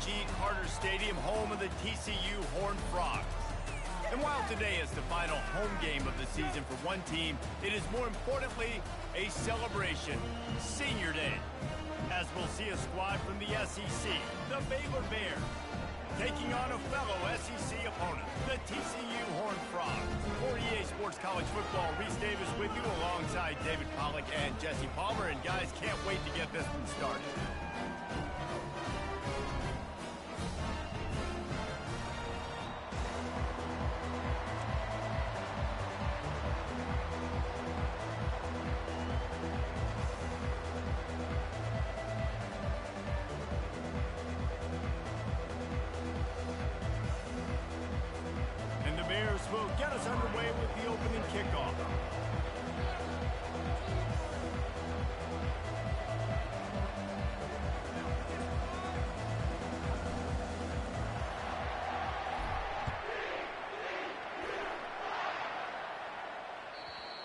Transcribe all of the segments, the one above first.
G. Carter Stadium, home of the TCU Horned Frogs. And while today is the final home game of the season for one team, it is more importantly a celebration, Senior Day, as we'll see a squad from the SEC, the Baylor Bears, taking on a fellow SEC opponent, the TCU Horned Frogs. For EA Sports College Football, Reese Davis with you alongside David Pollack and Jesse Palmer. And guys, can't wait to get this one started. Will get us underway with the opening kickoff.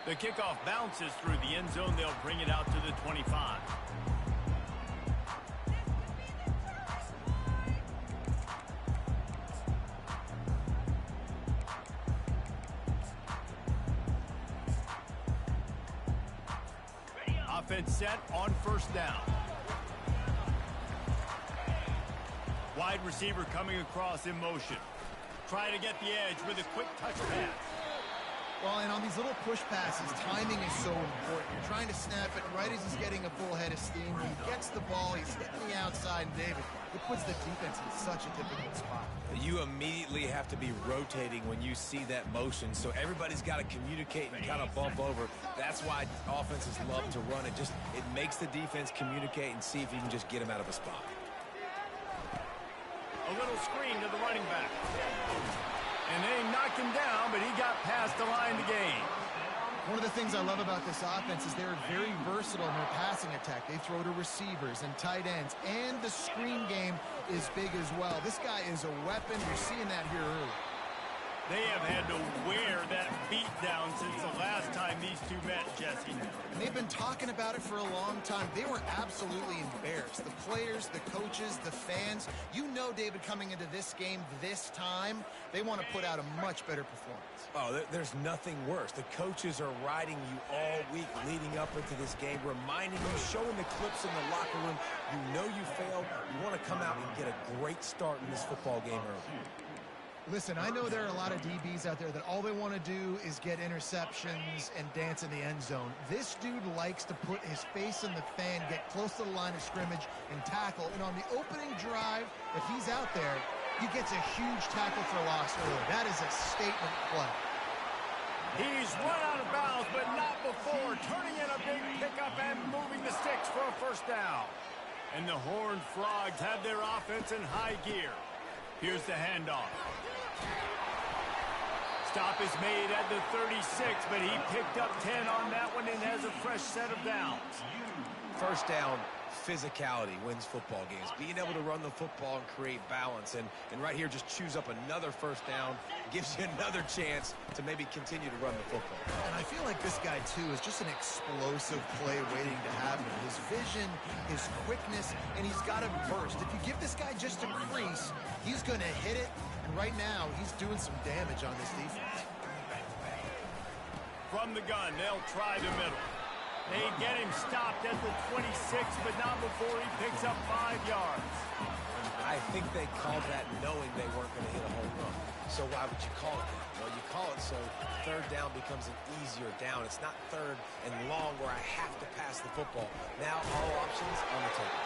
The kickoff bounces through the end zone. They'll bring it out to the 25. Offense set on first down. Wide receiver coming across in motion. Try to get the edge with a quick touch pass. Well, and on these little push passes, timing is so important. You're trying to snap it right as he's getting a full head of steam. He gets the ball, he's hitting the outside, and David, it puts the defense in such a difficult spot. You immediately have to be rotating when you see that motion, so everybody's got to communicate and kind of bump over. That's why offenses love to run it. It makes the defense communicate and see if you can just get him out of a spot. A little screen to the running back. And they knocked him down, but he got past the line to gain. One of the things I love about this offense is they're very versatile in their passing attack. They throw to receivers and tight ends, and the screen game is big as well. This guy is a weapon. You're seeing that here early. They have had to wear that beat down since the last time these two met, Jesse. And they've been talking about it for a long time. They were absolutely embarrassed. The players, the coaches, the fans. You know, David, coming into this game this time, they want to put out a much better performance. Oh, there's nothing worse. The coaches are riding you all week leading up into this game, reminding you, showing the clips in the locker room. You know you failed. You want to come out and get a great start in this football game early. Listen, I know there are a lot of DBs out there that all they want to do is get interceptions and dance in the end zone. This dude likes to put his face in the fan, get close to the line of scrimmage, and tackle. And on the opening drive that he's out there, he gets a huge tackle for loss early. That is a statement play. He's run out of bounds, but not before turning in a big pickup and moving the sticks for a first down. And the Horned Frogs have their offense in high gear. Here's the handoff. Stop is made at the 36, but he picked up 10 on that one and has a fresh set of downs. First down, physicality wins football games. Being able to run the football and create balance. And right here, just choose up another first down. Gives you another chance to maybe continue to run the football. And I feel like this guy, too, is just an explosive play waiting to happen. His vision, his quickness, and he's got a burst. If you give this guy just a crease, he's going to hit it. And right now, he's doing some damage on this defense. From the gun, they'll try the middle. They get him stopped at the 26, but not before he picks up 5 yards. I think they called that knowing they weren't going to hit a home run. So why would you call it that? Well, you call it so third down becomes an easier down. It's not third and long where I have to pass the football. Now all options on the table.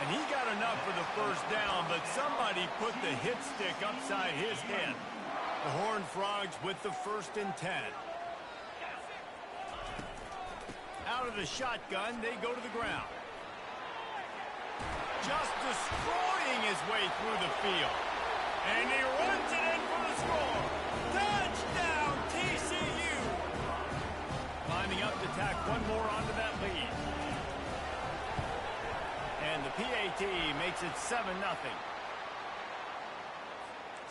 And he got enough for the first down, but somebody put the hit stick upside his head. The Horned Frogs with the 1st and 10. Out of the shotgun, they go to the ground. Just destroying his way through the field. And he runs it in for the score. Touchdown, TCU! Lining up to tack one more onto that lead. And the PAT makes it 7-0.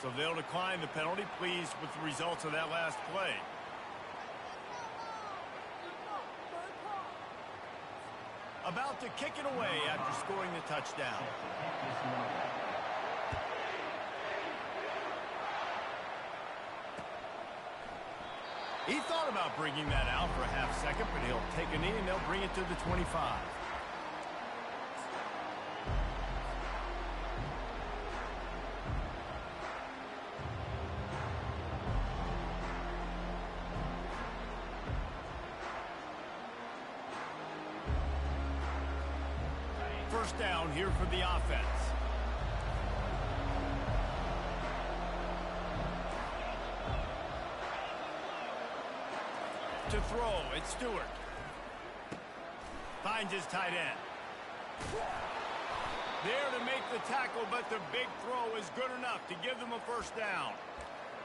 So they'll decline the penalty, pleased with the results of that last play. About to kick it away after scoring the touchdown. He thought about bringing that out for a half second, but he'll take a knee and they'll bring it to the 25. First down here for the offense. To throw, it's Stewart. Finds his tight end. There to make the tackle, but the big throw is good enough to give them a first down.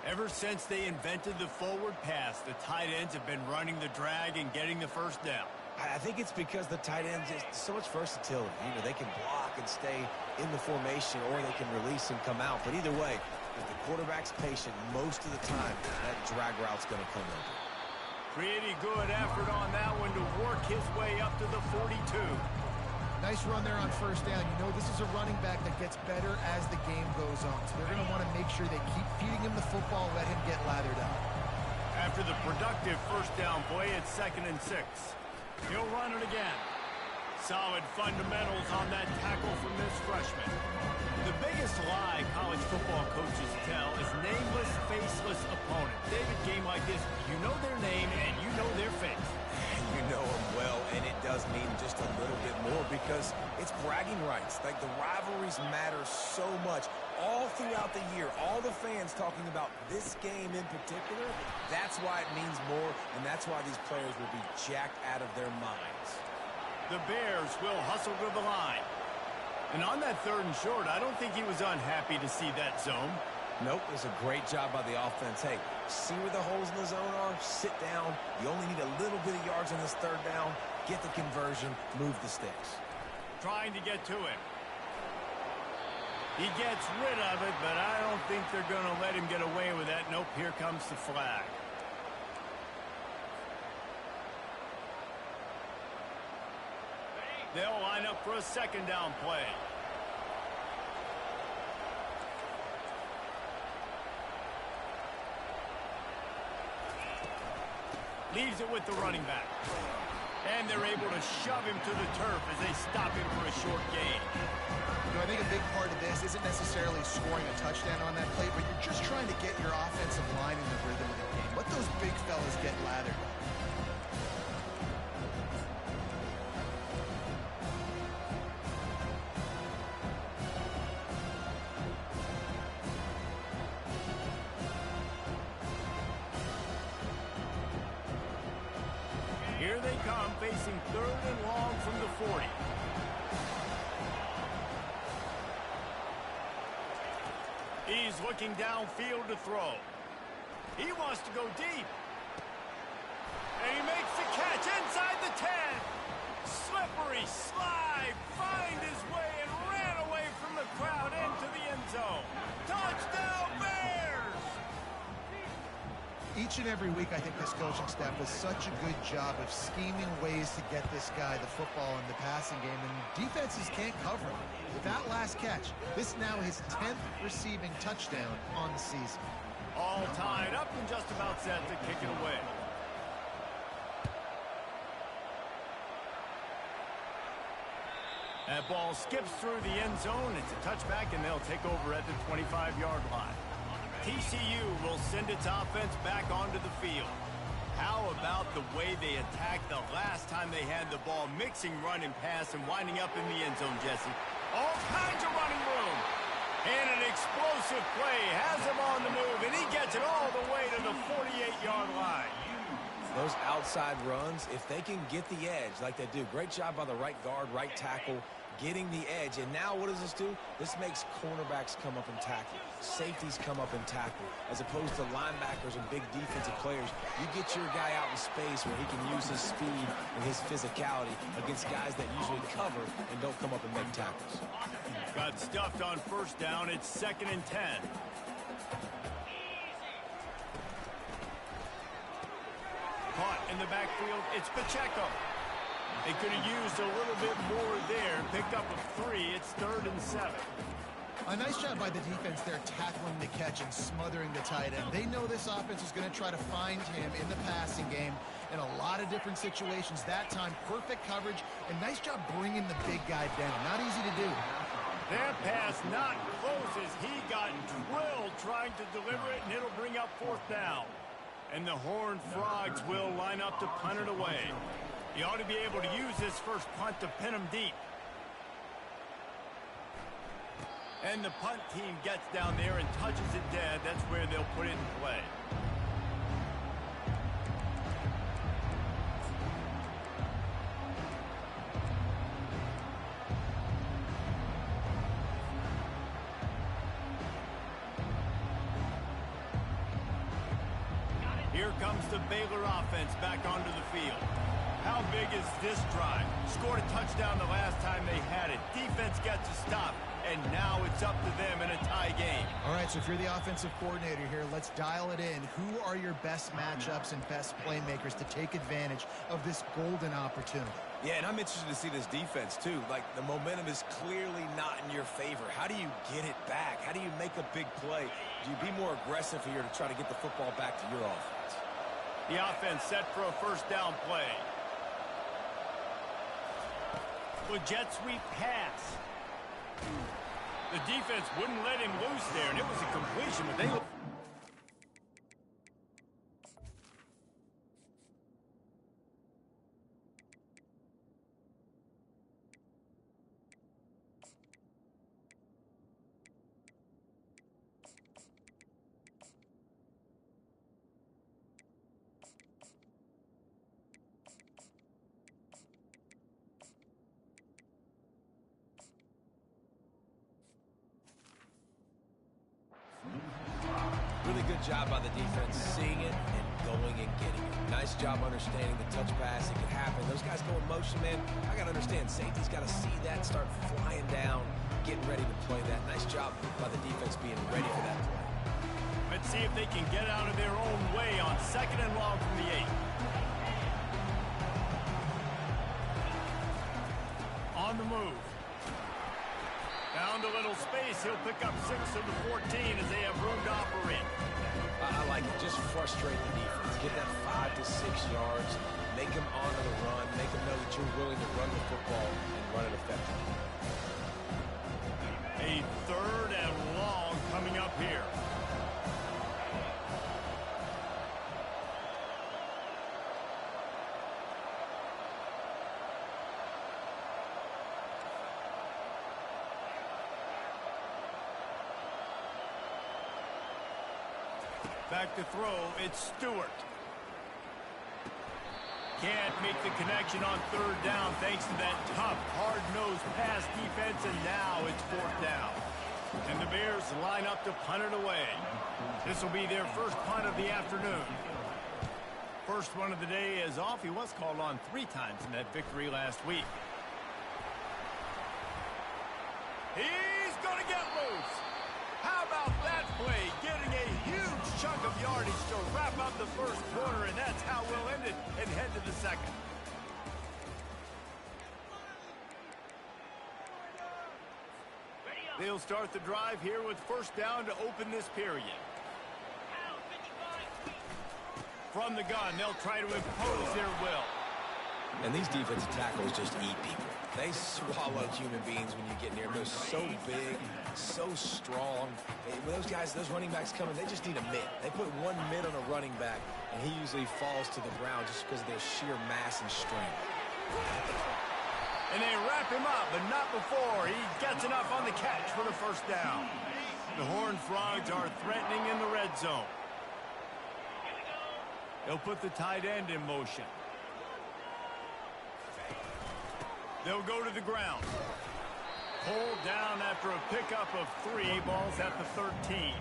Ever since they invented the forward pass, the tight ends have been running the drag and getting the first down. I think it's because the tight ends is so much versatility. You know, they can block and stay in the formation, or they can release and come out. But either way, if the quarterback's patient, most of the time, that drag route's going to come in. Pretty good effort on that one to work his way up to the 42. Nice run there on first down. You know, this is a running back that gets better as the game goes on. So they're going to want to make sure they keep feeding him the football, let him get lathered up. After the productive first down play, it's 2nd and 6. He'll run it again. Solid fundamentals on that tackle from this freshman. The biggest lie college football coaches tell is nameless, faceless opponent. David, game like this, you know their name and you know their face. And you know them well, and it does mean just a little bit more because it's bragging rights. Like, the rivalries matter so much. All throughout the year, all the fans talking about this game in particular, that's why it means more, and that's why these players will be jacked out of their minds. The Bears will hustle to the line. And on that 3rd and short, I don't think he was unhappy to see that zone. Nope, it was a great job by the offense. Hey, see where the holes in the zone are? Sit down. You only need a little bit of yards on this 3rd down. Get the conversion, move the sticks. Trying to get to him. He gets rid of it, but I don't think they're going to let him get away with that. Nope, here comes the flag. They'll line up for a 2nd down play. Leaves it with the running back. And they're able to shove him to the turf as they stop him for a short gain. You know, I think a big part of this isn't necessarily scoring a touchdown on that play, but you're just trying to get your offensive line in the rhythm of the game. Let those big fellas get lathered up. Here they come, facing 3rd and long from the 40. He's looking downfield to throw. He wants to go deep. And he makes the catch inside the 10. Slippery slide, find his way and ran away from the crowd into the end zone. Touchdown Bears! Each and every week, I think this coaching staff does such a good job of scheming ways to get this guy the football in the passing game, and defenses can't cover him. With that last catch, this is now his 10th receiving touchdown on the season. All tied up and just about set to kick it away. That ball skips through the end zone. It's a touchback, and they'll take over at the 25-yard line. TCU will send its offense back onto the field. How about the way they attacked the last time they had the ball, mixing run and pass and winding up in the end zone, Jesse? All kinds of running room. And an explosive play has him on the move, and he gets it all the way to the 48-yard line. Those outside runs, if they can get the edge like they do, great job by the right guard, right tackle, getting the edge. And now what does this do? This makes cornerbacks come up and tackle. Safeties come up and tackle. As opposed to linebackers and big defensive players, you get your guy out in space where he can use his speed and his physicality against guys that usually cover and don't come up and make tackles. Got stuffed on first down. It's 2nd and 10. Caught in the backfield. It's Pacheco. They could have used a little bit more there. Picked up a 3. It's 3rd and 7. A nice job by the defense there tackling the catch and smothering the tight end. They know this offense is going to try to find him in the passing game in a lot of different situations. That time, perfect coverage, and nice job bringing the big guy down. Not easy to do. That pass not close as he got drilled trying to deliver it, and it'll bring up 4th down. And the Horned Frogs will line up to punt it away. He ought to be able to use this first punt to pin him deep. And the punt team gets down there and touches it dead. That's where they'll put it in play. Here comes the Baylor offense back onto the field. How big is this drive? Scored a touchdown the last time they had it. Defense gets a stop, and now it's up to them in a tie game. All right, so if you're the offensive coordinator here, let's dial it in. Who are your best matchups and best playmakers to take advantage of this golden opportunity? Yeah, and I'm interested to see this defense, too. Like, the momentum is clearly not in your favor. How do you get it back? How do you make a big play? Do you be more aggressive here to try to get the football back to your offense? The offense set for a 1st down play. With jet sweep pass. The defense wouldn't let him loose there, and it was a completion, but they... Really good job by the defense seeing it and going and getting it. Nice job understanding the touch pass. It could happen. Those guys go in motion, man. I got to understand. Safety's got to see that, start flying down, getting ready to play that. Nice job by the defense being ready for that play. Let's see if they can get out of their own way on 2nd and long from the 8. On the move. Found a little space. He'll pick up 6 of the 14 as they have room to operate. I like it. Just frustrate the defense. Get that 5 to 6 yards. Make them honor the run. Make them know that you're willing to run the football and run it effectively. A 3rd and long coming up here. Back to throw, it's Stewart. Can't make the connection on 3rd down thanks to that tough, hard-nosed pass defense, and now it's 4th down. And the Bears line up to punt it away. This will be their first punt of the afternoon. First one of the day is off. He was called on 3 times in that victory last week. He's going to get loose. How about that play? Getting a huge chunk of yardage to wrap up the first quarter, and that's how we'll end it and head to the second. They'll start the drive here with 1st down to open this period. From the gun, they'll try to impose their will. And these defensive tackles just eat people. They swallow human beings when you get near them. They're so big, so strong. When those guys, those running backs come in, they just need a mid. They put 1 mid on a running back, and he usually falls to the ground just because of their sheer mass and strength. And they wrap him up, but not before he gets enough on the catch for the 1st down. The Horned Frogs are threatening in the red zone. They'll put the tight end in motion. They'll go to the ground. Pulled down after a pickup of 3 balls at the 13.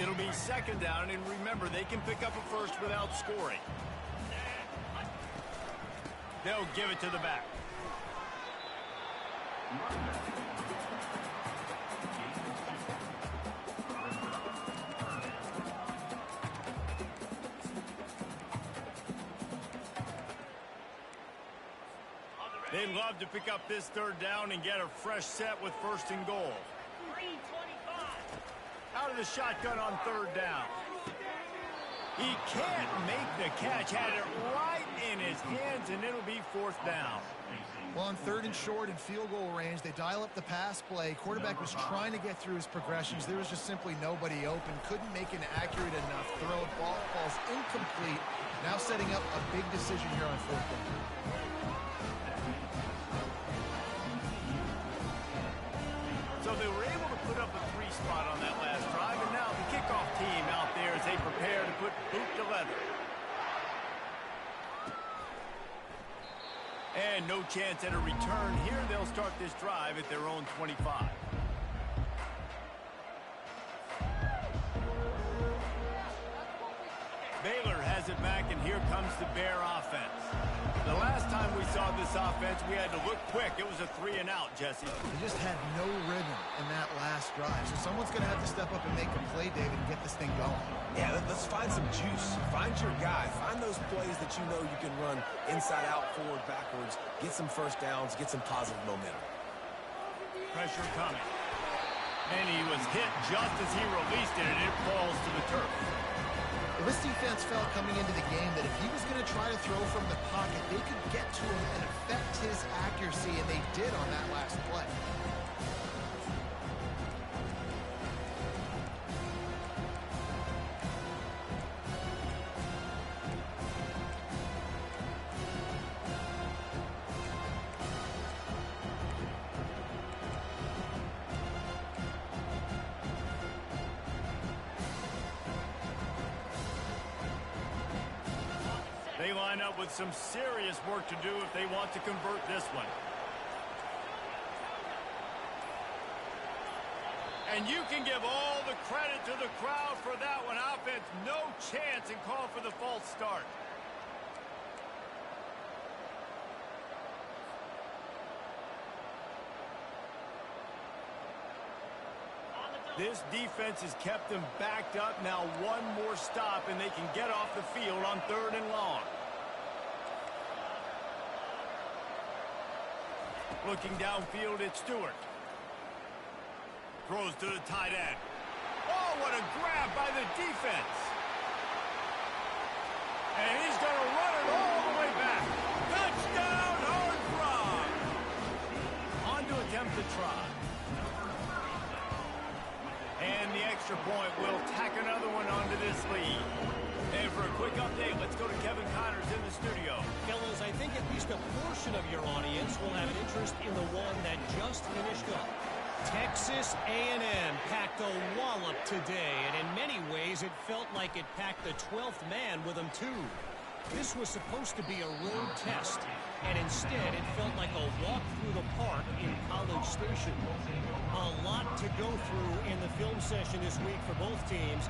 It'll be 2nd down, and remember, they can pick up a 1st without scoring. They'll give it to the back. They'd love to pick up this third down and get a fresh set with 1st and goal. Out of the shotgun on 3rd down. He can't make the catch. Had it right in his hands, and it'll be 4th down. Well, on 3rd and short in field goal range, they dial up the pass play. Quarterback was trying to get through his progressions. There was just simply nobody open. Couldn't make an accurate enough throw. Ball falls incomplete. Now setting up a big decision here on 4th down. So they were able to put up a 3 spot on that last drive, and now the kickoff team out there as they prepare to put boot to leather. And no chance at a return here. They'll start this drive at their own 25. Baylor has it back, and here comes the Bear offense. The last time we saw this offense, we had to look quick. It was a 3-and-out, Jesse. They just had no rhythm in that last drive. So someone's going to have to step up and make a play, David, and get this thing going. Yeah, let's find some juice. Find your guy. Find those plays that you know you can run inside out, forward, backwards. Get some 1st downs. Get some positive momentum. Pressure coming. And he was hit just as he released it, and it falls to the turf. Well, this defense felt coming into the game that if he was going to try to throw from the pocket, they could get to him and affect his accuracy, and they did on that last play. They line up with some serious work to do if they want to convert this one. And you can give all the credit to the crowd for that one. Offense, no chance, and call for the false start. This defense has kept them backed up. Now one more stop, and they can get off the field on 3rd and long. Looking downfield at Stewart. Throws to the tight end. Oh, what a grab by the defense. And he's going to run it all the way back. Touchdown, Horned Frogs. On to attempt the try. And the extra point will tack another one onto this lead. And for a quick update, let's go to Kevin Connors in the studio. Fellas, I think at least a portion of your audience will have an interest in the one that just finished up. Texas A&M packed a wallop today, and in many ways it felt like it packed the 12th man with them too. This was supposed to be a road test, and instead it felt like a walk through the park in College Station. A lot to go through in the film session this week for both teams,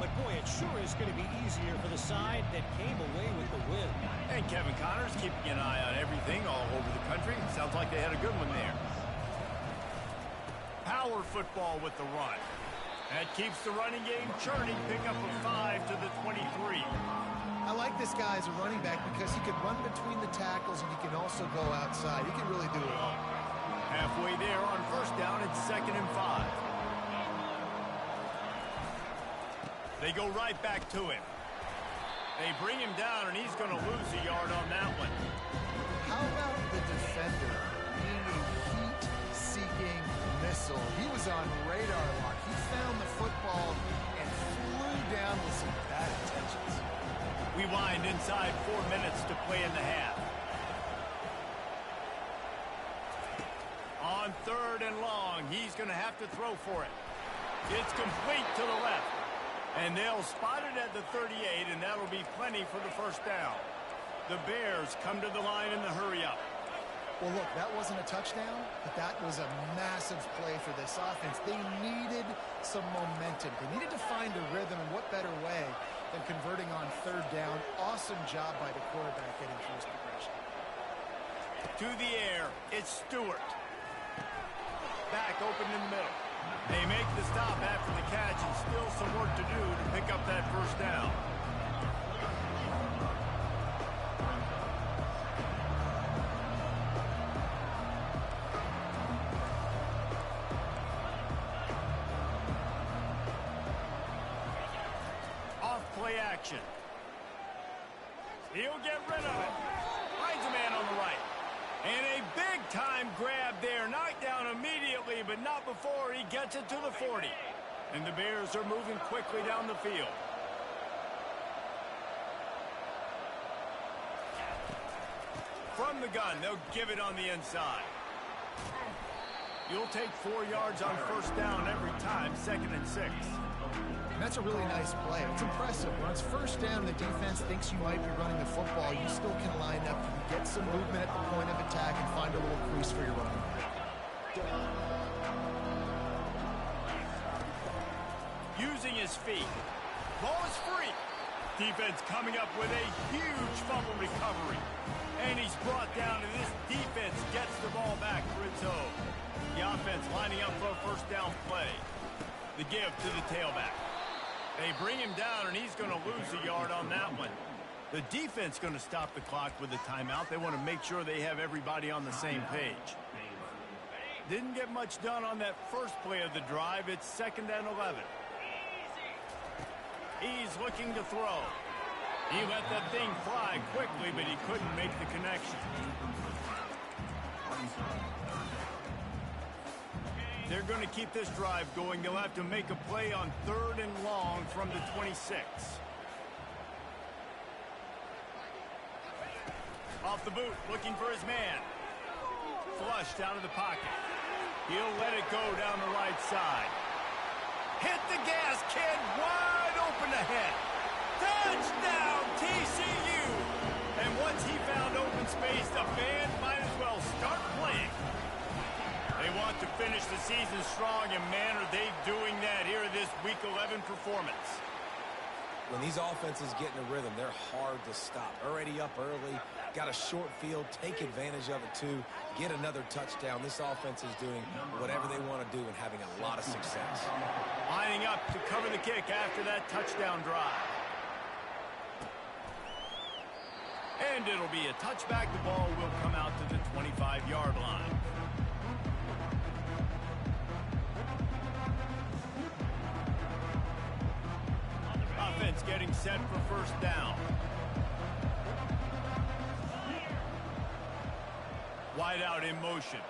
but boy, it sure is going to be easier for the side that came away with the win. And Kevin Connors keeping an eye on everything all over the country. Sounds like they had a good one there. Power football with the run. That keeps the running game churning. Pick up a 5 to the 23. I like this guy as a running back because he can run between the tackles and he can also go outside. He can really do it all. Halfway there on 1st down, it's 2nd and 5. They go right back to him. They bring him down, and he's going to lose a yard on that one. How about the defender being a heat-seeking missile? He was on radar lock. He found the football and flew down with some bad intentions. We wind inside 4 minutes to play in the half. On 3rd and long, he's going to have to throw for it. It's complete to the left. And they'll spot it at the 38, and that'll be plenty for the 1st down. The Bears come to the line in the hurry-up. Well, look, that wasn't a touchdown, but that was a massive play for this offense. They needed some momentum. They needed to find a rhythm, and what better way than converting on 3rd down. Awesome job by the quarterback getting through his progression. To the air, it's Stewart. Back open in the middle. They make the stop after the catch, and still some work to do to pick up that 1st down. protection. He'll get rid of it. Finds a man on the right. And a big-time grab there. Knocked down immediately, but not before he gets it to the 40. And the Bears are moving quickly down the field. From the gun, they'll give it on the inside. You'll take 4 yards on first down every time, 2nd and 6. And that's a really nice play. It's impressive. When it's first down, the defense thinks you might be running the football. You still can line up, you can get some movement at the point of attack and find a little crease for your running back. Using his feet. Ball is free. Defense coming up with a huge fumble recovery. And he's brought down, and this defense gets the ball back for its own. The offense lining up for a first down play. The give to the tailback. They bring him down, and he's going to lose a yard on that one. The defense going to stop the clock with a timeout. They want to make sure they have everybody on the same page. Didn't get much done on that first play of the drive. It's 2nd and 11. He's looking to throw. He let that thing fly quickly, but he couldn't make the connection. They're going to keep this drive going. They'll have to make a play on 3rd and long from the 26. Off the boot, looking for his man. Flushed out of the pocket. He'll let it go down the right side. Hit the gas, kid. Wide open ahead. Touchdown, TCU! And once he found open space, the band might as well start playing. They want to finish the season strong, and man, are they doing that here in this Week 11 performance. When these offenses get in a rhythm, they're hard to stop. Already up early, got a short field, take advantage of it too, get another touchdown. This offense is doing whatever they want to do and having a lot of success. Lining up to cover the kick after that touchdown drive. And it'll be a touchback. The ball will come out to the 25-yard line. Offense getting set for first down. Wide out in motion.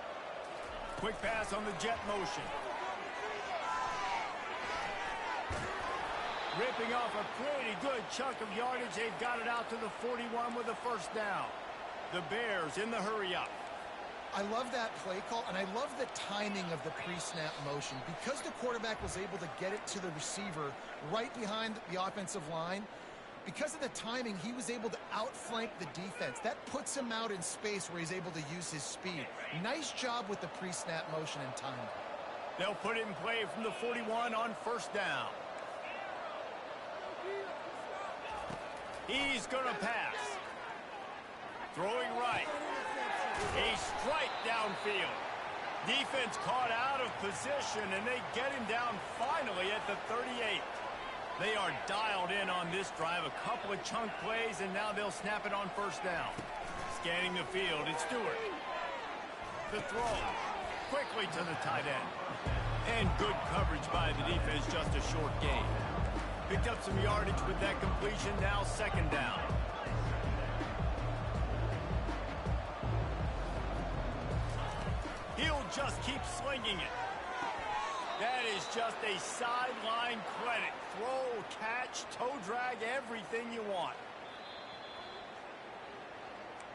Quick pass on the jet motion. Ripping off a pretty good chunk of yardage. They've got it out to the 41 with a first down. The Bears in the hurry-up. I love that play call, and I love the timing of the pre-snap motion. Because the quarterback was able to get it to the receiver right behind the offensive line, because of the timing, he was able to outflank the defense. That puts him out in space where he's able to use his speed. Nice job with the pre-snap motion and timing. They'll put it in play from the 41 on first down. He's going to pass. Throwing right. A strike downfield. Defense caught out of position, and they get him down finally at the 38. They are dialed in on this drive. A couple of chunk plays, and now they'll snap it on first down. Scanning the field, it's Stewart. The throw. Quickly to the tight end. And good coverage by the defense, just a short gain. Picked up some yardage with that completion, now 2nd down. He'll just keep slinging it. That is just a sideline credit. Throw, catch, toe drag, everything you want.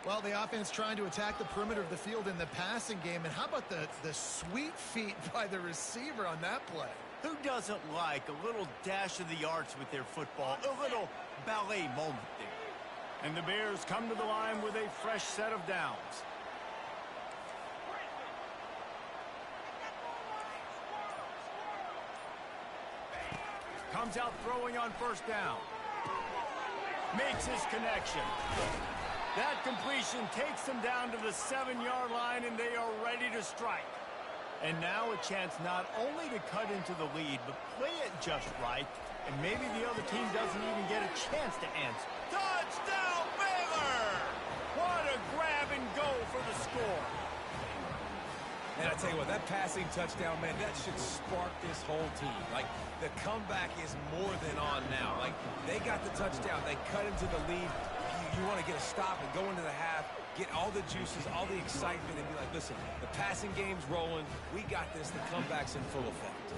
Well, the offense trying to attack the perimeter of the field in the passing game. And how about the sweet feet by the receiver on that play? Who doesn't like a little dash of the arts with their football? A little ballet moment there. And the Bears come to the line with a fresh set of downs. Comes out throwing on first down. Makes his connection. That completion takes them down to the 7-yard line, and they are ready to strike. And now a chance not only to cut into the lead, but play it just right, and maybe the other team doesn't even get a chance to answer. Touchdown, Baylor! What a grab and go for the score. And I tell you what, that passing touchdown, man, that should spark this whole team. Like, the comeback is more than on now. Like, they got the touchdown. They cut into the lead. You want to get a stop and go into the half, get all the juices, all the excitement, and be like, listen, the passing game's rolling. We got this. The comeback's in full effect.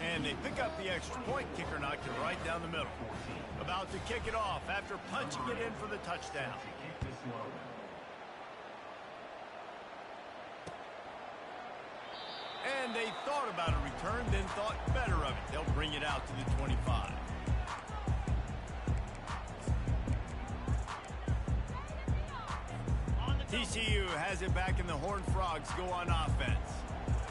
And they pick up the extra point. Kicker knocked it right down the middle. About to kick it off after punching it in for the touchdown. And they thought about a return, then thought better of it. They'll bring it out to the 25. TCU has it back, and the Horned Frogs go on offense.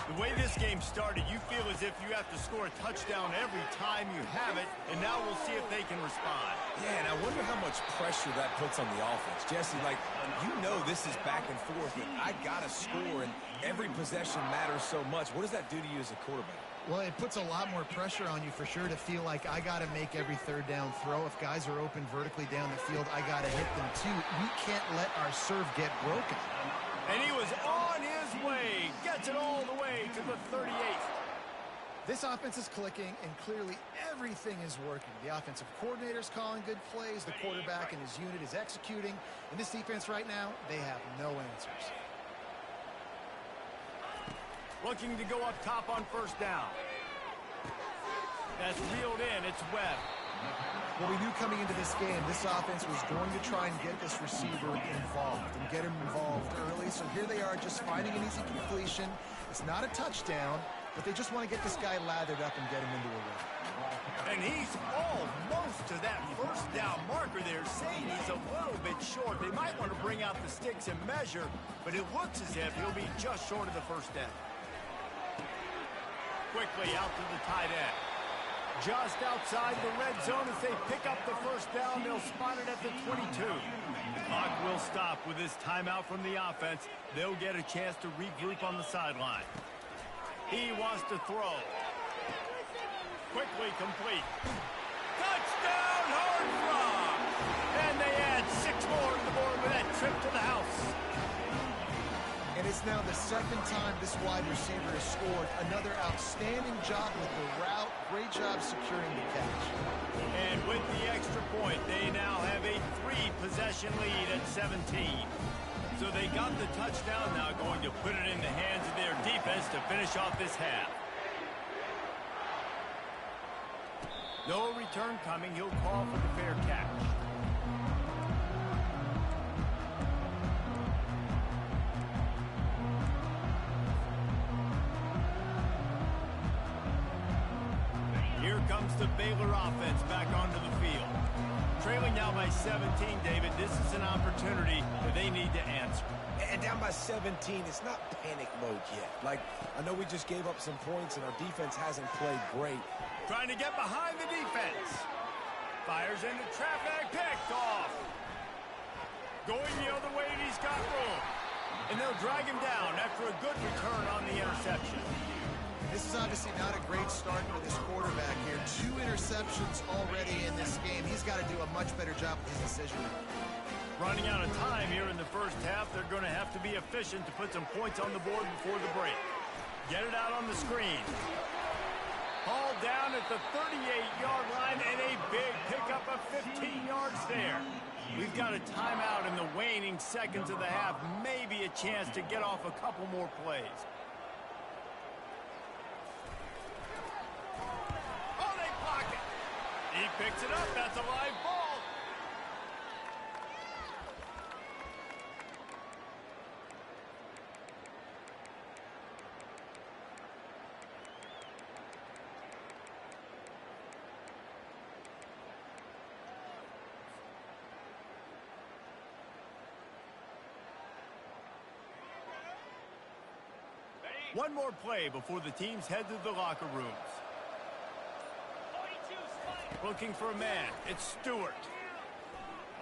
The way this game started, you feel as if you have to score a touchdown every time you have it, and now we'll see if they can respond. Yeah, and I wonder how much pressure that puts on the offense. Jesse, like, you know this is back and forth, and I got to score, and every possession matters so much. What does that do to you as a quarterback? Well, it puts a lot more pressure on you for sure to feel like I got to make every third down throw. If guys are open vertically down the field, I got to hit them too. We can't let our serve get broken. And he was on his way. Gets it all the way to the 38th. This offense is clicking, and clearly everything is working. The offensive coordinator's calling good plays. The quarterback and his unit is executing. And this defense right now, they have no answers. Looking to go up top on first down. That's reeled in. It's Webb. Well, we knew coming into this game, this offense was going to try and get this receiver involved and get him involved early. So here they are just finding an easy completion. It's not a touchdown, but they just want to get this guy lathered up and get him into a run. And he's almost to that first down marker there, saying he's a little bit short. They might want to bring out the sticks and measure, but it looks as if he'll be just short of the first down. Quickly out to the tight end. Just outside the red zone as they pick up the first down. They'll spot it at the 22. The clock will stop with this timeout from the offense. They'll get a chance to regroup on the sideline. He wants to throw. Quickly complete. Touchdown, Horned Frogs! And they add 6 more to the board with that trip to the house. And it's now the second time this wide receiver has scored. Another outstanding job with the route. Great job securing the catch. And with the extra point, they now have a 3-possession lead at 17. So they got the touchdown, now going to put it in the hands of their defense to finish off this half. No return coming. He'll call for the fair catch. Here comes the Baylor offense back onto the field. Trailing now by 17, David. This is an opportunity that they need to answer. And down by 17, it's not panic mode yet. Like, I know we just gave up some points, and our defense hasn't played great. Trying to get behind the defense. Fires into traffic, picked off. Going the other way, and he's got room. And they'll drag him down after a good return on the interception. This is obviously not a great start for this quarterback here. 2 interceptions already in this game. He's got to do a much better job with his decision. Running out of time here in the first half. They're going to have to be efficient to put some points on the board before the break. Get it out on the screen. Hauled down at the 38-yard line, and a big pickup of 15 yards there. We've got a timeout in the waning seconds of the half. Maybe a chance to get off a couple more plays. Oh, they block it. He picks it up. That's a live ball. One more play before the teams head to the locker rooms. Looking for a man. It's Stewart.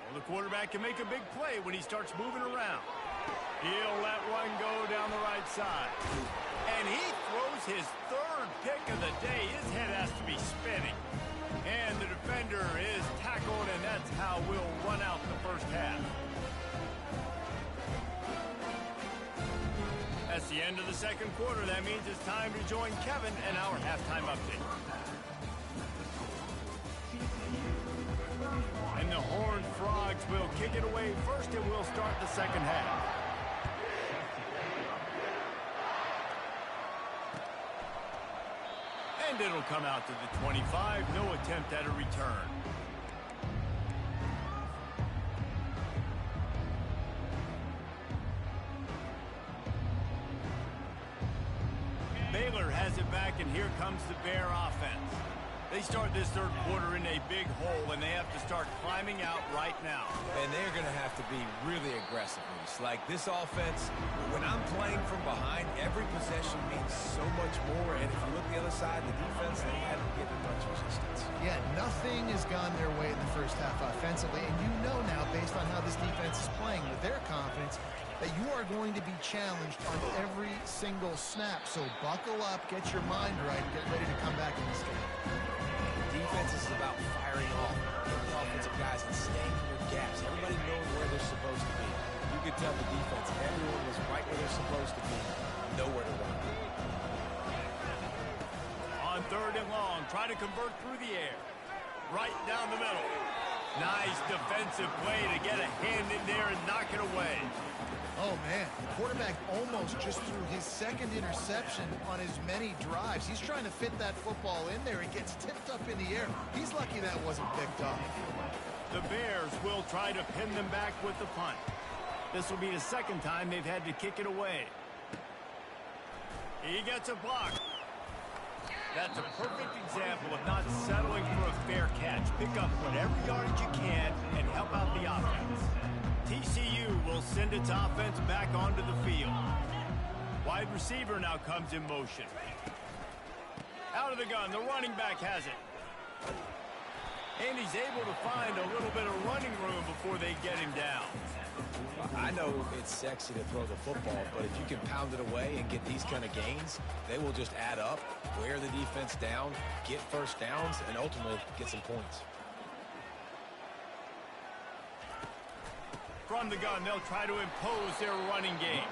Well, the quarterback can make a big play when he starts moving around. He'll let one go down the right side. And he throws his 3rd pick of the day. His head has to be spinning. And the defender is tackled, and that's how we'll run out the first half. SC the end of the second quarter. That means it's time to join Kevin and our halftime update. And the Horned Frogs will kick it away first, and we'll start the second half. And it'll come out to the 25. No attempt at a return. Baylor has it back, and here comes the Bear offense. They start this third quarter in a big hole, and they have to start climbing out right now. And they're going to have to be really aggressive. Like this offense, when I'm playing from behind, every possession means so much more. And if you look the other side, the defense, they haven't given much resistance. Yeah, nothing has gone their way in the first half offensively. And you know now, based on how this defense is playing with their confidence, that you are going to be challenged on every single snap. So buckle up, get your mind right, and get ready to come back in this game. Defense is about firing off, getting offensive guys and staying in their gaps. Everybody knows where they're supposed to be. You could tell the defense, everyone was right where they're supposed to be, nowhere to run. On third and long, try to convert through the air. Right down the middle. Nice defensive play to get a hand in there and knock it away. Oh, man, the quarterback almost just threw his second interception on as many drives. He's trying to fit that football in there. It gets tipped up in the air. He's lucky that wasn't picked off. The Bears will try to pin them back with the punt. This will be the second time they've had to kick it away. He gets a block. That's a perfect example of not settling for a fair catch. Pick up whatever yardage you can and help out the offense. TCU will send its offense back onto the field. Wide receiver now comes in motion. Out of the gun, the running back has it. And he's able to find a little bit of running room before they get him down. I know it's sexy to throw the football, but if you can pound it away and get these kind of gains, they will just add up, wear the defense down, get first downs, and ultimately get some points. From the gun, they'll try to impose their running game.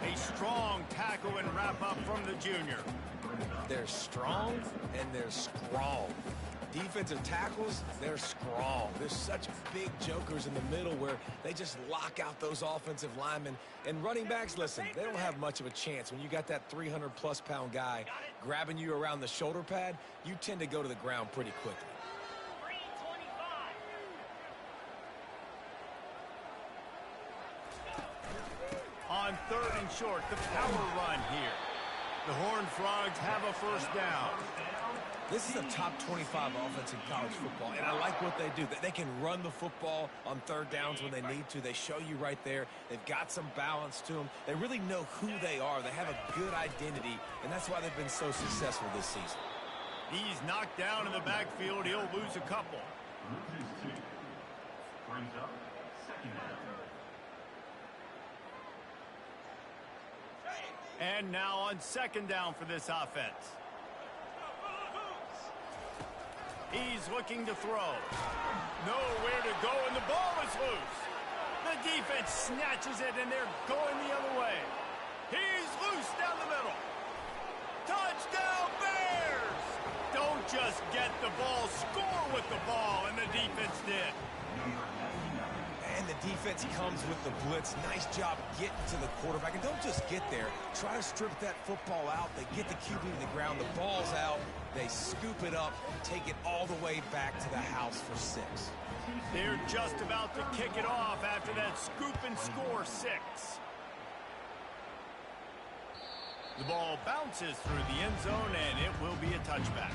A strong tackle and wrap up from the junior. They're strong and they're strong. Defensive tackles, they're strong. There's such big jokers in the middle where they just lock out those offensive linemen. And running backs, listen, they don't have much of a chance. When you got that 300-plus pound guy grabbing you around the shoulder pad, you tend to go to the ground pretty quickly. On third and short, the power run here. The Horned Frogs have a first down. This is a top 25 offense in college football, and I like what they do. They can run the football on third downs when they need to. They show you right there. They've got some balance to them. They really know who they are. They have a good identity, and that's why they've been so successful this season. He's knocked down in the backfield. He'll lose a couple. Brings up second down. And now on second down for this offense. He's looking to throw. Nowhere to go, and the ball is loose. The defense snatches it, and they're going the other way. He's loose down the middle. Touchdown, Bears! Don't just get the ball, score with the ball, and the defense did. And the defense comes with the blitz. Nice job getting to the quarterback. And don't just get there. Try to strip that football out. They get the QB to the ground. The ball's out. They scoop it up, take it all the way back to the house for 6. They're just about to kick it off after that scoop and score 6. The ball bounces through the end zone, and it will be a touchback.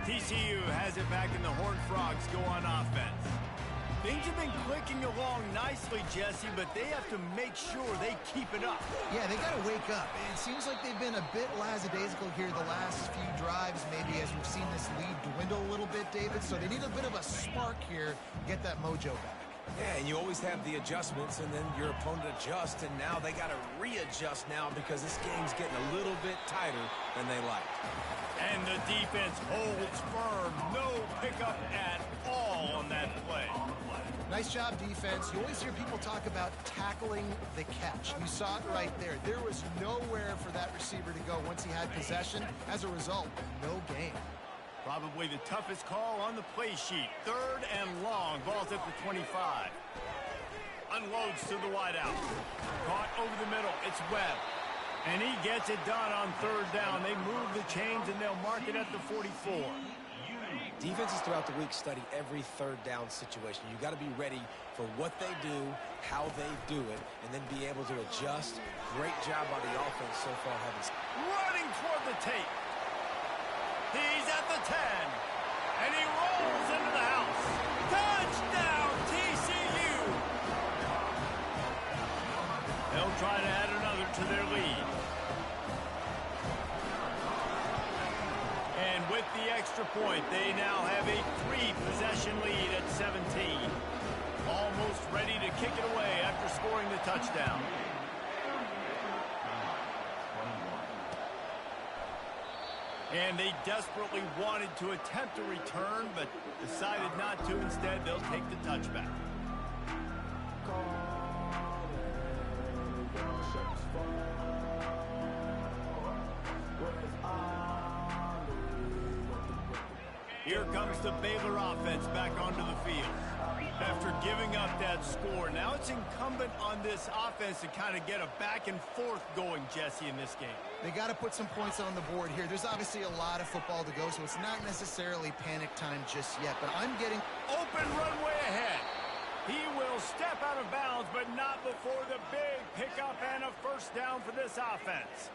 TCU has it back, and the Horned Frogs go on offense. Things have been clicking along nicely, Jesse, but they have to make sure they keep it up. Yeah, they got to wake up. It seems like they've been a bit lackadaisical here the last few drives, maybe as we've seen this lead dwindle a little bit, David. So they need a bit of a spark here to get that mojo back. Yeah, and you always have the adjustments, and then your opponent adjusts, and now they got to readjust now because this game's getting a little bit tighter than they like. And the defense holds firm. No pickup up at all on that play. Nice job, defense. You always hear people talk about tackling the catch. You saw it right there. There was nowhere for that receiver to go once he had possession. As a result, no gain. Probably the toughest call on the play sheet. 3rd and long. Ball's at the 25. Unloads to the wideout. Caught over the middle. It's Webb. And he gets it done on 3rd down. They move the chains, and they'll mark it at the 44. Defenses throughout the week study every 3rd down situation. You got to be ready for what they do, how they do it, and then be able to adjust. Great job by the offense so far. Running toward the tape. He's at the 10. And he rolls into the house. Touchdown, TCU! They'll try to add another to their lead. And with the extra point, they now have a 3-possession lead at 17. Almost ready to kick it away after scoring the touchdown. And they desperately wanted to attempt a return, but decided not to. Instead, they'll take the touchback. Here comes the Baylor offense back onto the field. After giving up that score, now it's incumbent on this offense to kind of get a back and forth going, Jesse, in this game. They got to put some points on the board here. There's obviously a lot of football to go, so it's not necessarily panic time just yet. But I'm getting open runway ahead. He will step out of bounds, but not before the big pickup and a 1st down for this offense.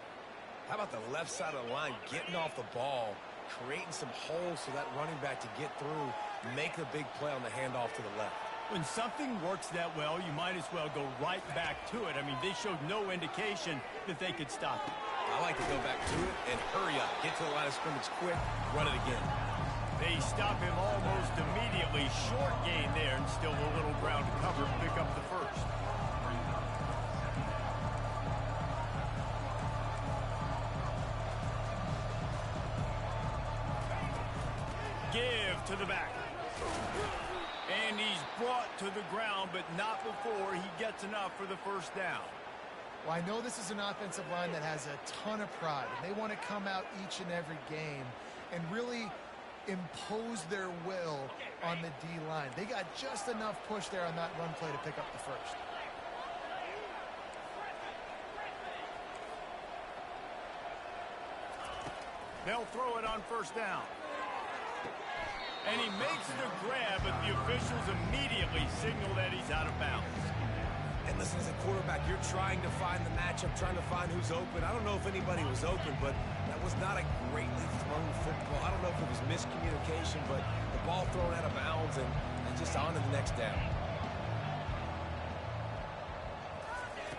How about the left side of the line getting off the ball, creating some holes for that running back to get through, make the big play on the handoff to the left. When something works that well, you might as well go right back to it. I mean, they showed no indication that they could stop it. I like to go back to it and hurry up. Get to the line of scrimmage quick, run it again. They stop him almost immediately. Short gain there, and still a little ground to cover to pick up the 1st. Give to the back. And he's brought to the ground, but not before he gets enough for the 1st down. Well, I know this is an offensive line that has a ton of pride. They want to come out each and every game and really impose their will on the D-line. They got just enough push there on that run play to pick up the 1st. They'll throw it on 1st down. And he makes the grab, but the officials immediately signal that he's out of bounds. And listen, as a quarterback, you're trying to find the matchup, trying to find who's open. I don't know if anybody was open, but that was not a greatly thrown football. I don't know if it was miscommunication, but the ball thrown out of bounds and just on to the next down.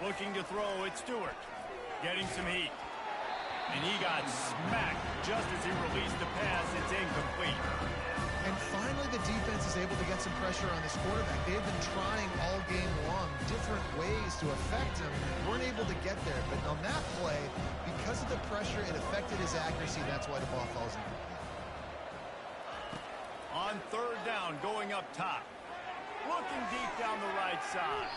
Looking to throw, it's Stewart. Getting some heat. And he got smacked just as he released the pass. It's incomplete. And finally, the defense is able to get some pressure on this quarterback. They've been trying all game long different ways to affect him. Weren't able to get there. But on that play, because of the pressure, it affected his accuracy. That's why the ball falls incomplete. On 3rd down, going up top. Looking deep down the right side.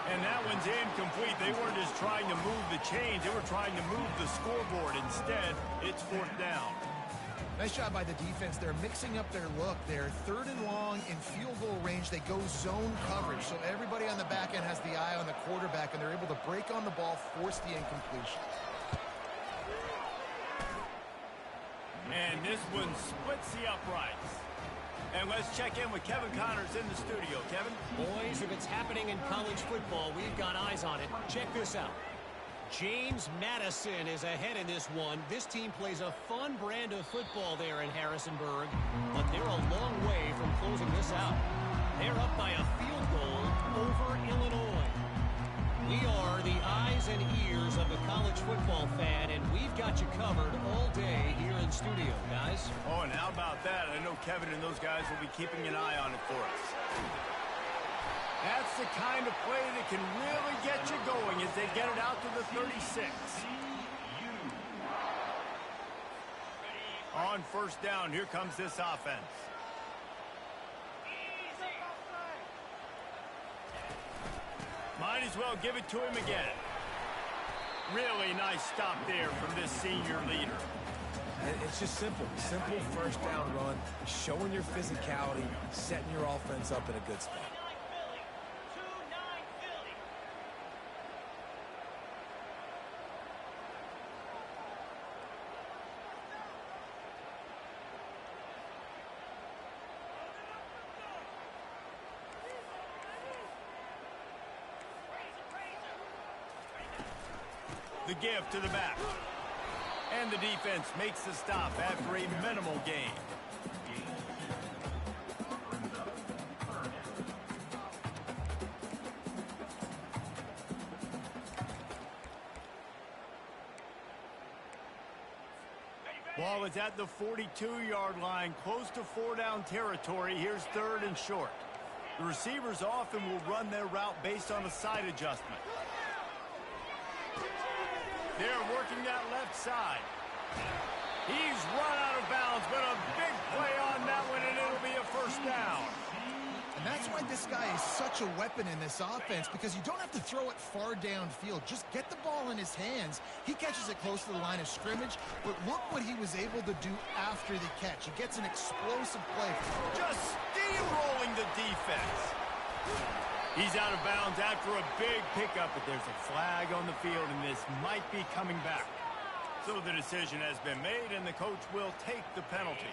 And that one's incomplete. They weren't just trying to move the chains. They were trying to move the scoreboard. Instead, it's 4th down. Nice job by the defense. They're mixing up their look. They're 3rd and long in field goal range. They go zone coverage. So everybody on the back end has the eye on the quarterback, and they're able to break on the ball, force the incompletion. And this one splits the uprights. And let's check in with Kevin Connors in the studio. Kevin? Boys, if it's happening in college football, we've got eyes on it. Check this out. James Madison is ahead in this one. This team plays a fun brand of football there in Harrisonburg, but they're a long way from closing this out. They're up by a field goal over Illinois. We are the eyes and ears of the college football fan, and we've got you covered all day here in studio, guys. Oh, and how about that? I know Kevin and those guys will be keeping an eye on it for us. That's the kind of play that can really get you going as they get it out to the 36. On 1st down, here comes this offense. Might as well give it to him again. Really nice stop there from this senior leader. And it's just simple. Simple first down run, showing your physicality, setting your offense up in a good spot. The give to the back. And the defense makes the stop after a minimal gain. Ball is at the 42-yard line, close to 4-down territory. Here's 3rd and short. The receivers often will run their route based on a side adjustment. They're working that left side. He's run out of bounds, but a big play on that one, and it'll be a first down. And that's why this guy is such a weapon in this offense, because you don't have to throw it far downfield. Just get the ball in his hands. He catches it close to the line of scrimmage, but look what he was able to do after the catch. He gets an explosive play. Just steamrolling the defense. He's out of bounds after a big pickup, but there's a flag on the field, and this might be coming back. So the decision has been made, and the coach will take the penalty.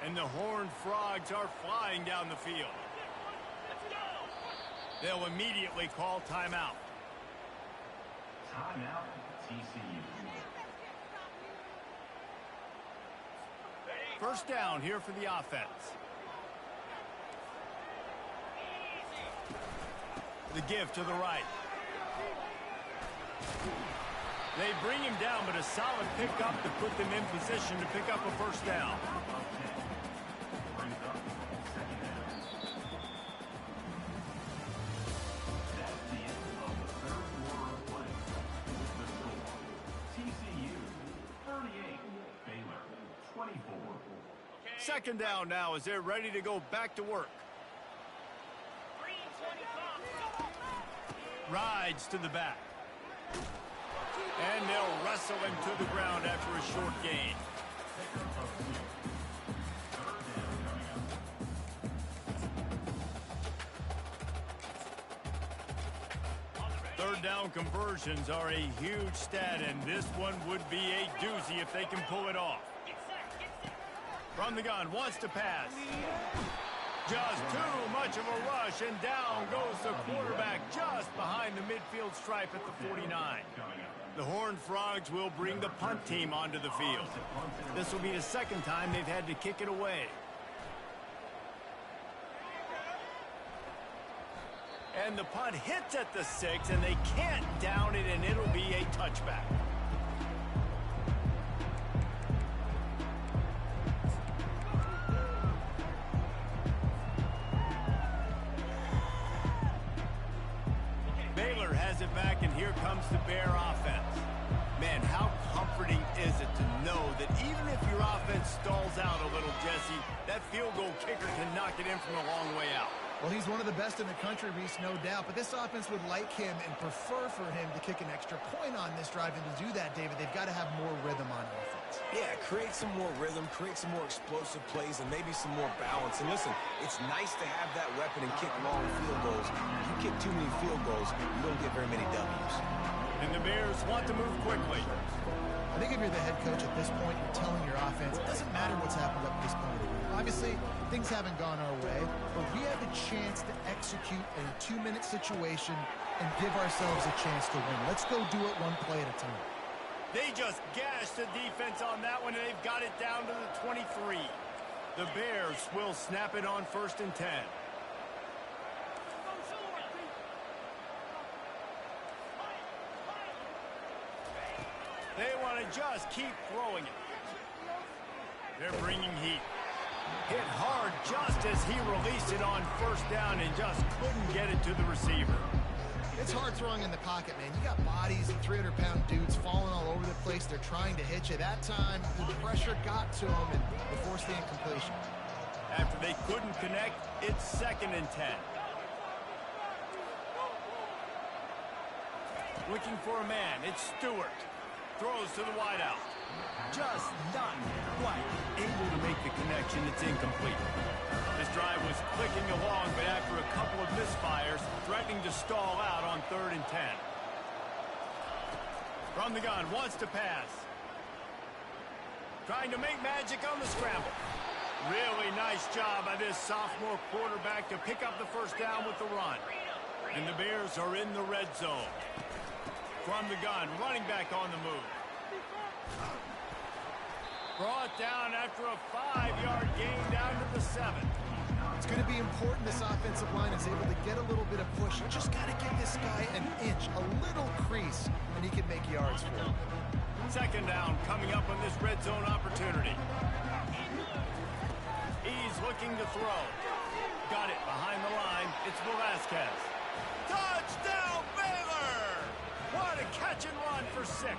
And the Horned Frogs are flying down the field. They'll immediately call timeout. Timeout, TCU. First down here for the offense. The give to the right. They bring him down, but a solid pickup to put them in position to pick up a first down. Brings up second down. That's the end of the third quarter of play. The score, TCU 38, Baylor 24. Second down now as they're ready to go back to work. Rides to the back. And they'll wrestle him to the ground after a short gain. Third down conversions are a huge stat, and this one would be a doozy if they can pull it off. From the gun, wants to pass. Just too much of a rush, and down goes the quarterback just behind the midfield stripe at the 49. The Horned Frogs will bring the punt team onto the field. This will be the second time they've had to kick it away. And the punt hits at the 6, and they can't down it, and it'll be a touchback. Baylor has it back, and here comes the Bear offense. Man, how comforting is it to know that even if your offense stalls out a little, Jesse, that field goal kicker can knock it in from a long way out. Well, he's one of the best in the country, Reese, no doubt. But this offense would like him and prefer for him to kick an extra point on this drive. And to do that, David, they've got to have more rhythm on offense. Yeah, create some more rhythm, create some more explosive plays, and maybe some more balance. And listen, it's nice to have that weapon and kick long field goals. If you kick too many field goals, you don't get very many W's. And the Bears want to move quickly. I think if you're the head coach at this point, you're telling your offense, it doesn't matter what's happened up to this point of the game. Obviously, things haven't gone our way, but we have a chance to execute a 2-minute situation and give ourselves a chance to win. Let's go do it one play at a time. They just gashed the defense on that one, and they've got it down to the 23. The Bears will snap it on 1st and 10. They want to just keep throwing it. They're bringing heat. Hit hard just as he released it on 1st down and just couldn't get it to the receiver. It's hard throwing in the pocket, man. You got bodies and 300-pound dudes falling all over the place. They're trying to hit you. That time, the pressure got to them and they forced the incompletion. After they couldn't connect, it's 2nd and 10. Looking for a man. It's Stewart. Throws to the wideout. Just not quite able to make the connection. It's incomplete. This drive was clicking along, but after a couple of misfires, threatening to stall out on 3rd and 10. From the gun, wants to pass. Trying to make magic on the scramble. Really nice job by this sophomore quarterback to pick up the first down with the run. And the Bears are in the red zone. From the gun, running back on the move. Brought down after a 5-yard gain down to the 7. It's going to be important this offensive line is able to get a little bit of push. You just got to give this guy an inch, a little crease, and he can make yards for him. 2nd down coming up on this red zone opportunity. He's looking to throw. Got it behind the line. It's Velasquez. Touchdown, Baylor! What a catch and run for 6.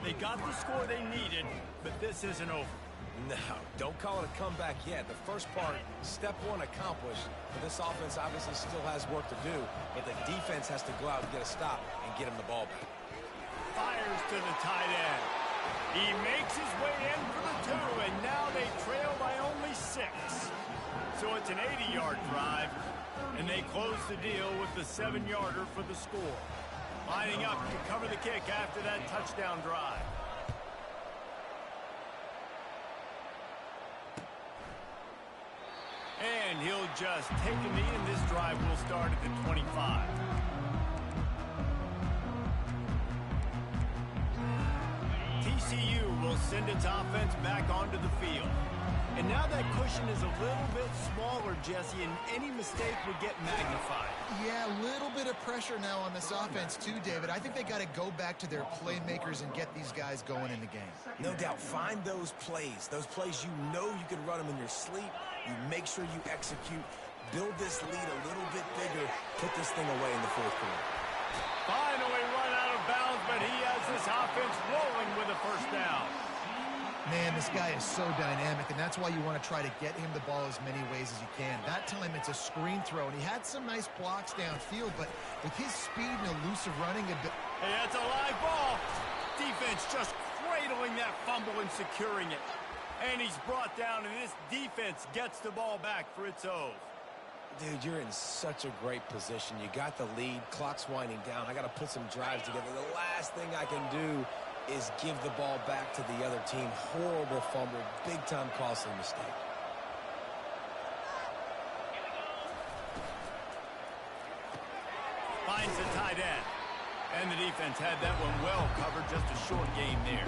They got the score they needed, but this isn't over. No, don't call it a comeback yet. The first part, step 1 accomplished, but this offense obviously still has work to do, but the defense has to go out and get a stop and get him the ball back. Fires to the tight end. He makes his way in for the 2, and now they trail by only 6. So it's an 80-yard drive, and they close the deal with the 7-yarder for the score. Lining up to cover the kick after that touchdown drive. And he'll just take a knee, and this drive will start at the 25. TCU will send its offense back onto the field. And now that cushion is a little bit smaller, Jesse, and any mistake would get magnified. Yeah, a little bit of pressure now on this offense too, David. I think they got to go back to their playmakers and get these guys going in the game. No doubt. Find those plays you know you can run them in your sleep. You make sure you execute. Build this lead a little bit bigger. Put this thing away in the 4th quarter. Finally run out of bounds, but he has this offense rolling with a first down. Man, this guy is so dynamic, and that's why you want to try to get him the ball as many ways as you can. That time it's a screen throw, and he had some nice blocks downfield, but with his speed and elusive running... Hey, that's a live ball. Defense just cradling that fumble and securing it. And he's brought down, and this defense gets the ball back for its own. Dude, you're in such a great position. You got the lead. Clock's winding down. I got to put some drives together. The last thing I can do is give the ball back to the other team. Horrible fumble. Big-time costly mistake. Finds the tight end. And the defense had that one well covered. Just a short game there.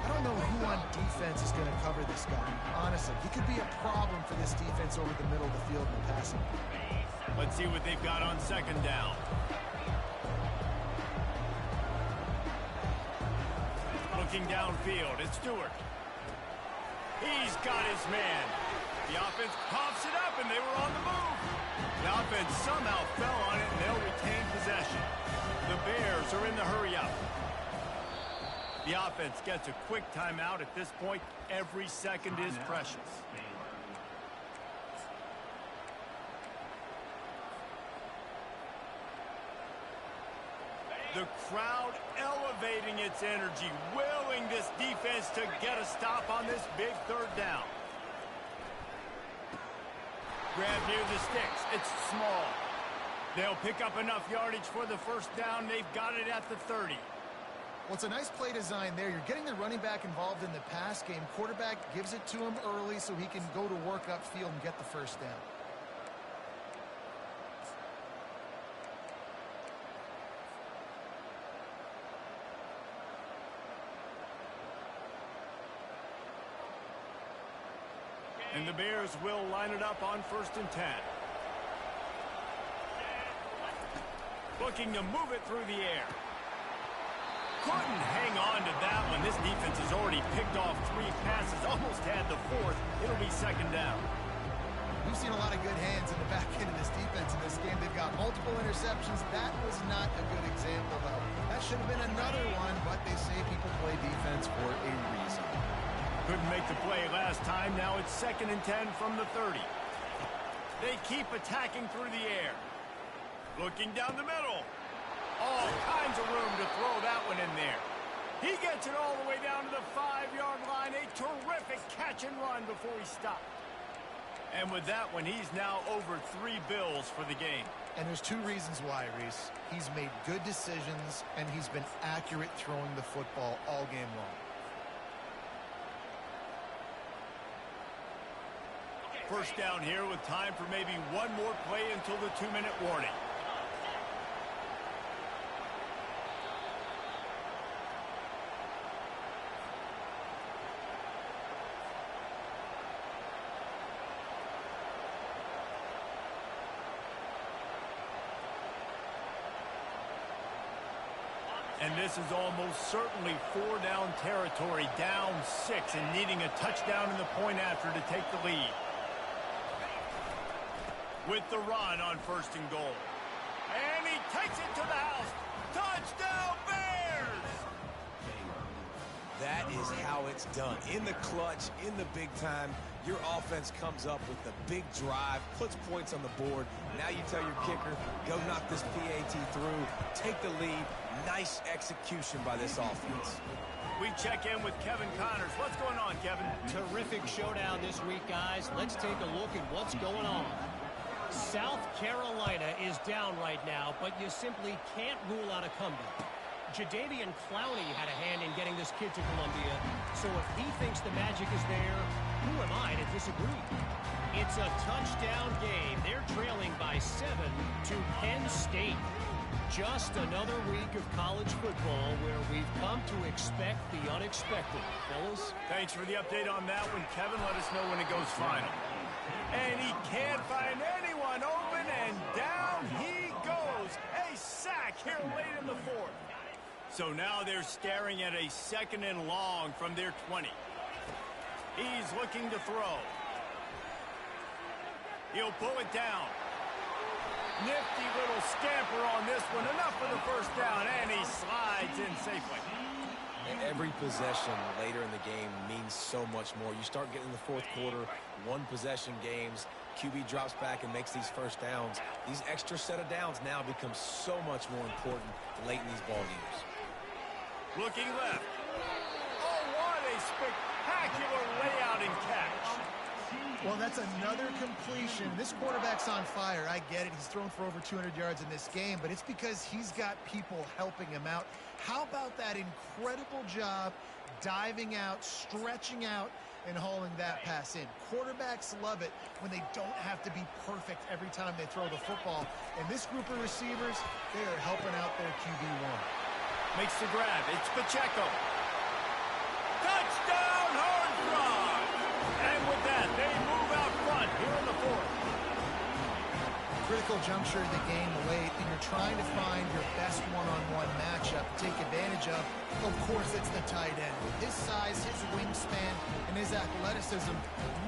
I don't know who on defense is going to cover this guy. Honestly, he could be a problem for this defense over the middle of the field in the passing. Let's see what they've got on 2nd down. Looking downfield, it's Stewart. He's got his man. The offense coughs it up, and they were on the move. The offense somehow fell on it, and they'll retain possession. The Bears are in the hurry-up. The offense gets a quick timeout. At this point, every second is precious. The crowd elevating its energy, willing this defense to get a stop on this big 3rd down. Grab near the sticks. It's small. They'll pick up enough yardage for the first down. They've got it at the 30. Well, it's a nice play design there. You're getting the running back involved in the pass game. Quarterback gives it to him early so he can go to work upfield and get the first down. And the Bears will line it up on 1st and 10. Looking to move it through the air. Couldn't hang on to that one. This defense has already picked off 3 passes, almost had the 4th. It'll be 2nd down. We've seen a lot of good hands in the back end of this defense in this game. They've got multiple interceptions. That was not a good example, though. That should have been another one, but they say people play defense for a reason. Couldn't make the play last time. Now it's 2nd and 10 from the 30. They keep attacking through the air. Looking down the middle. All kinds of room to throw that one in there. He gets it all the way down to the 5-yard line. A terrific catch and run before he stopped. And with that one, he's now over 3 bills for the game. And there's 2 reasons why, Reese. He's made good decisions, and he's been accurate throwing the football all game long. First down here with time for maybe one more play until the 2-minute warning. And this is almost certainly 4-down territory, down 6 and needing a touchdown in the point after to take the lead. With the run on 1st and goal. And he takes it to the house. Touchdown, Bears! That is how it's done. In the clutch, in the big time, your offense comes up with the big drive, puts points on the board. Now you tell your kicker, go knock this PAT through, take the lead. Nice execution by this offense. We check in with Kevin Connors. What's going on, Kevin? Terrific showdown this week, guys. Let's take a look at what's going on. South Carolina is down right now, but you simply can't rule out a comeback. Jadeveon Clowney had a hand in getting this kid to Columbia, so if he thinks the magic is there, who am I to disagree? It's a touchdown game. They're trailing by 7 to Penn State. Just another week of college football where we've come to expect the unexpected. Fellas? Thanks for the update on that one, Kevin. Let us know when it goes final. And he can't find anyone open, and down he goes. A sack here late in the 4th. So now they're staring at a 2nd and long from their 20. He's looking to throw. He'll pull it down. Nifty little scamper on this one. Enough for the 1st down, and he slides in safely. Every possession later in the game means so much more. You start getting in the 4th quarter, 1-possession games, QB drops back and makes these 1st downs. These extra set of downs now become so much more important late in these ball games. Looking left. Oh, what a spectacular layout and catch. Well, that's another completion. This quarterback's on fire. I get it. He's thrown for over 200 yards in this game, but it's because he's got people helping him out. How about that incredible job diving out, stretching out, and hauling that pass in? Quarterbacks love it when they don't have to be perfect every time they throw the football. And this group of receivers, they are helping out their QB1. Makes the grab. It's Pacheco. Touchdown, Horned Frogs! And with that, they move out front here in the 4th. Critical juncture of the game late, and you're trying to find your best one-on-one matchup to take advantage of. Of course, it's the tight end. His size, his wingspan, and his athleticism,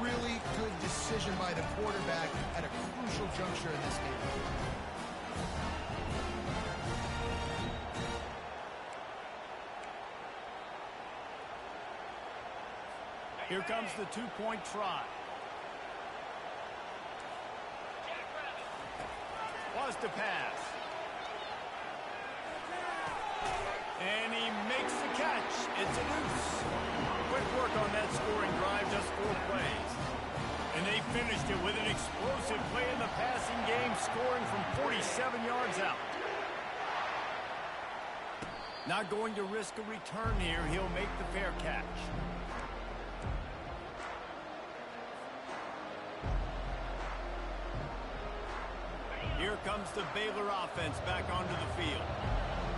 really good decision by the quarterback at a crucial juncture in this game. Here comes the 2-point try. Was to pass. And he makes the catch. It's a deuce. Quick work on that scoring drive, just 4 plays. And they finished it with an explosive play in the passing game, scoring from 47 yards out. Not going to risk a return here. He'll make the fair catch. Here comes the Baylor offense back onto the field.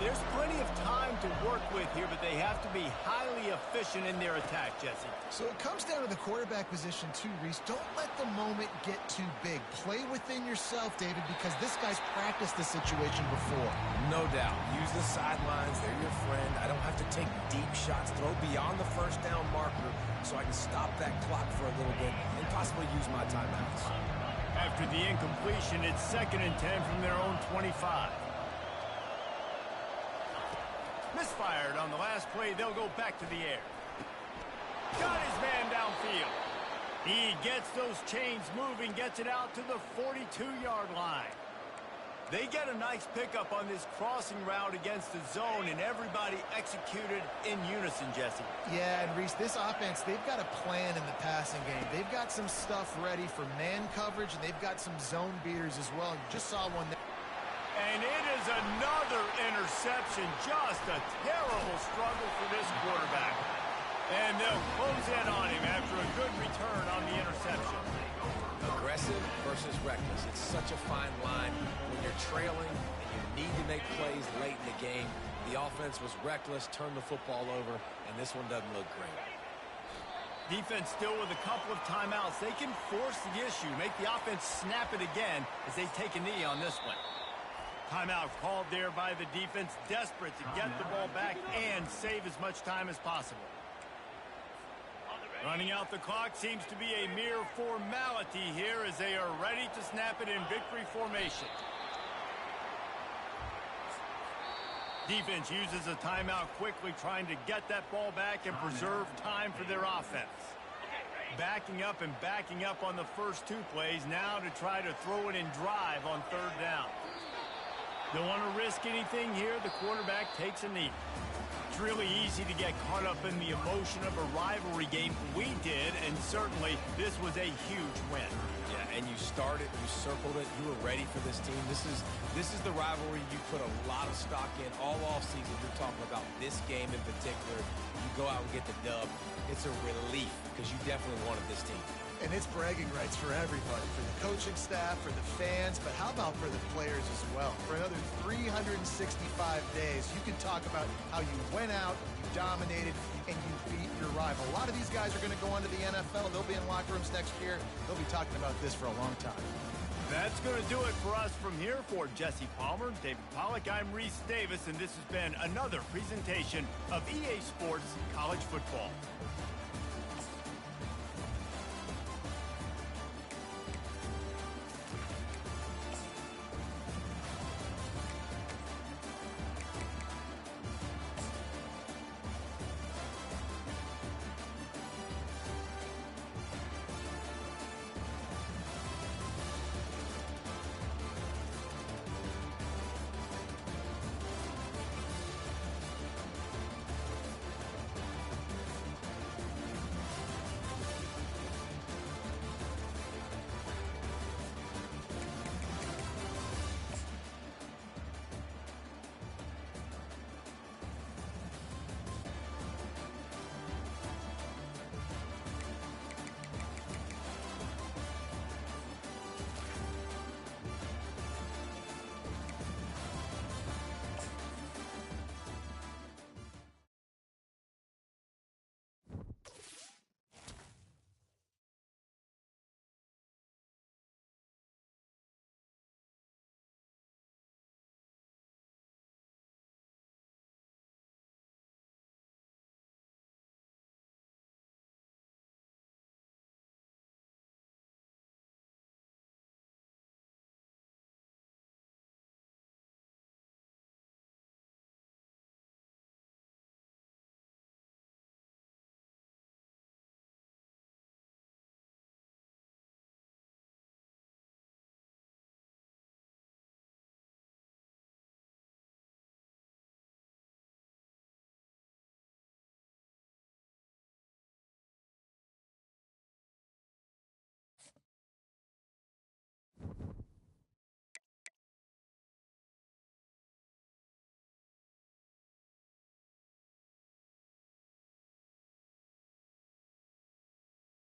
There's plenty of time to work with here, but they have to be highly efficient in their attack, Jesse. So it comes down to the quarterback position too, Reese. Don't let the moment get too big. Play within yourself, David, because this guy's practiced this situation before. No doubt. Use the sidelines. They're your friend. I don't have to take deep shots. Throw beyond the 1st down marker so I can stop that clock for a little bit and possibly use my timeouts. After the incompletion, it's 2nd and 10 from their own 25. Misfired on the last play. They'll go back to the air. Got his man downfield. He gets those chains moving, gets it out to the 42-yard line. They get a nice pickup on this crossing route against the zone, and everybody executed in unison, Jesse. Yeah, and Reese, this offense, they've got a plan in the passing game. They've got some stuff ready for man coverage, and they've got some zone beaters as well. You just saw one there. And it is another interception. Just a terrible struggle for this quarterback. And they'll close in on him after a good return on the interception. Aggressive versus reckless. It's such a fine line when you're trailing and you need to make plays late in the game. The offense was reckless, turned the football over, and this one doesn't look great. Defense still with a couple of timeouts. They can force the issue, make the offense snap it again as they take a knee on this one. Timeout called there by the defense, desperate to get the ball back and save as much time as possible. Running out the clock seems to be a mere formality here as they are ready to snap it in victory formation. Defense uses a timeout quickly, trying to get that ball back and preserve time for their offense. Backing up and backing up on the first two plays, now to try to throw it in drive on third down. Don't want to risk anything here. The quarterback takes a knee. It's really easy to get caught up in the emotion of a rivalry game. We did, and certainly this was a huge win. Yeah, and you started, you circled it, you were ready for this team. This is the rivalry you put a lot of stock in all offseason. You're talking about this game in particular. You go out and get the dub. It's a relief because you definitely wanted this team. And it's bragging rights for everybody, for the coaching staff, for the fans, but how about for the players as well? For another 365 days, you can talk about how you went out, you dominated, and you beat your rival. A lot of these guys are going to go on to the NFL. They'll be in locker rooms next year. They'll be talking about this for a long time. That's going to do it for us from here. For Jesse Palmer, David Pollack, I'm Reese Davis, and this has been another presentation of EA Sports College Football.